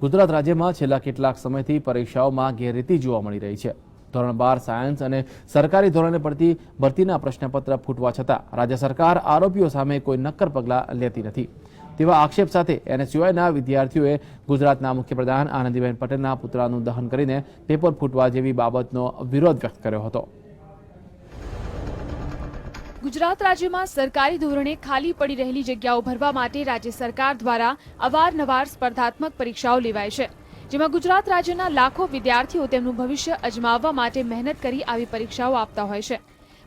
ગુજરાત રાજ્યમાં છેલ્લા કેટલાક સમયથી પરીક્ષાઓમાં ગેરરીતિ જોવા મળી રહી છે। ધોરણ 12 સાયન્સ અને સરકારી ધોરણે પડતી ભરતીના પ્રશ્નપત્ર ફૂટવા છતાં રાજ્ય સરકાર આરોપીઓ સામે કોઈ નક્કર પગલાં લેતી નથી। તેવા આક્ષેપ સાથે એનએસયુઆઈના વિદ્યાર્થીઓએ ગુજરાતના મુખ્યપ્રધાન આનંદીબેન પટેલના પુતળાનું દહન કરીને પેપર ફૂટવા જેવી બાબતનો વિરોધ વ્યક્ત કર્યો હતો। ગુજરાત રાજ્યમાં સરકારી ધોરણે ખાલી પડી રહેલી જગ્યાઓ ભરવા માટે રાજ્ય સરકાર દ્વારા અવારનવાર સ્પર્ધાત્મક પરીક્ષાઓ લેવાય છે, જેમાં ગુજરાત રાજ્યના લાખો વિદ્યાર્થીઓ તેમનું ભવિષ્ય અજમાવવા માટે મહેનત કરી આવી પરીક્ષાઓ આપતા હોય છે,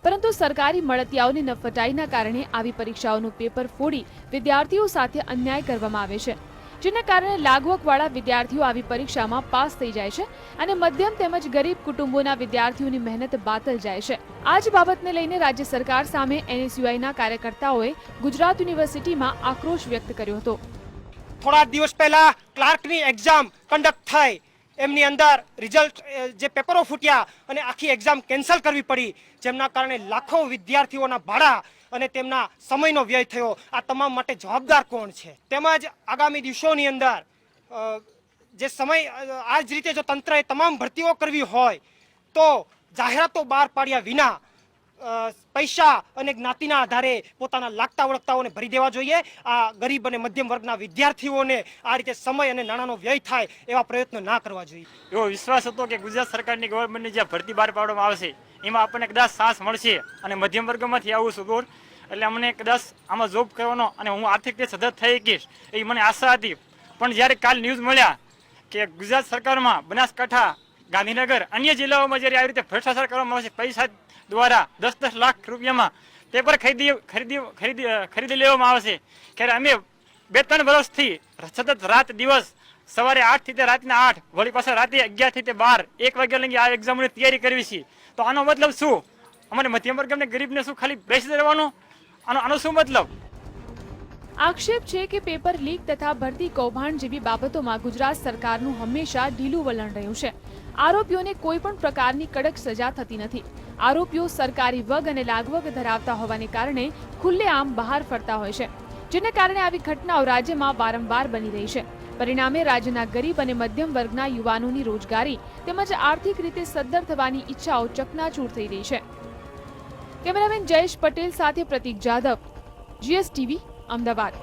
પરંતુ સરકારી મળતિયાઓની નફટાઈના કારણે આવી પરીક્ષાઓનું પેપર ફોડી વિદ્યાર્થીઓ સાથે અન્યાય કરવામાં આવે છે, જેના કારણે લાગવકવાળા વિદ્યાર્થીઓ આવી પરીક્ષામાં પાસ થઈ જાય છે અને મધ્યમ તેમજ ગરીબ કુટુંબોના વિદ્યાર્થીઓની મહેનત બાતલ જાય છે। આ જ બાબતને લઈને રાજ્ય સરકાર સામે એનએસયુઆઈના કાર્યકર્તાઓએ ગુજરાત યુનિવર્સિટીમાં આક્રોશ વ્યક્ત કર્યો હતો। થોડા દિવસ પહેલા ક્લાર્કની એક્ઝામ કન્ડક્ટ થઈ, એમની અંદર રિઝલ્ટ જે પેપરો ફૂટ્યા અને આખી એક્ઝામ કેન્સલ કરવી પડી, જેમના કારણે લાખો વિદ્યાર્થીઓના ભાડા અને તેમના સમયનો વ્યય થયો। આ તમામ માટે જવાબદાર કોણ છે? તેમજ આગામી દિવસોની અંદર જે સમય આ જ રીતે જો તંત્રએ તમામ ભરતીઓ કરવી હોય તો જાહેરાતો બહાર પાડ્યા વિના પૈસા અને જ્ઞાતિના આધારે પોતાના લાગતા વળગતાઓને ભરી દેવા જોઈએ। આ ગરીબ અને મધ્યમ વર્ગના વિદ્યાર્થીઓને આ રીતે સમય અને નાણાંનો વ્યય થાય એવા પ્રયત્નો ના કરવા જોઈએ। એવો વિશ્વાસ હતો કે ગુજરાત સરકારની ગવર્મેન્ટની જે ભરતી બહાર પાડવામાં આવશે એમાં આપણને કદાચ સાહસ મળશે અને મધ્યમ વર્ગમાંથી આવું છું એટલે અમને કદાચ આમાં જોબ કરવાનો અને હું આર્થિક રીતે સદ્ધર થઈ શકીશ એ મને આશા હતી। પણ જ્યારે કાલ ન્યૂઝ મળ્યા કે ગુજરાત સરકારમાં બનાસકાંઠા, ગાંધીનગર, અન્ય જિલ્લાઓમાં જ્યારે આવી રીતે ભ્રષ્ટાચાર કરવામાં આવશે, પૈસા દ્વારા 10-10 લાખ રૂપિયામાં પેપર ખરીદી લેવામાં આવશે, ત્યારે અમે 2-3 વર્ષથી સતત રાત દિવસ સવારે 8 થી રાતના 8 વળી પાછા રાતે 11 થી 12 1 વાગ્યા લગી આ એક્ઝામની તૈયારી કરવી છે। તો આનો મતલબ શું? અમારે મધ્યમ વર્ગ અને ગરીબને શું ખાલી બેસી રહેવાનું? આનો શું મતલબ? આક્ષેપ છે કે પેપર લીક તથા ભરતી કૌભાંડ જેવી બાબતોમાં ગુજરાત સરકારનું હંમેશા ઢીલું વલણ રહ્યું છે। આરોપીઓને કોઈ પણ પ્રકારની કડક સજા થતી નથી। આરોપીઓ સરકારી વગ અને લાગવગ ધરાવતા હોવાને કારણે ખુલ્લેઆમ બહાર ફરતા હોય છે, જેને કારણે આવી ઘટનાઓ રાજ્યમાં વારંવાર બની રહી છે। પરિણામે રાજ્યના ગરીબ અને મધ્યમ વર્ગના યુવાનોની રોજગારી તેમજ આર્થિક રીતે સદ્ધર થવાની ઈચ્છાઓ ચકનાચૂર થઈ રહી છે। કેમેરામેન જયેશ પટેલ સાથે પ્રતીક જાદવ, GSTV, અમદાવાદ।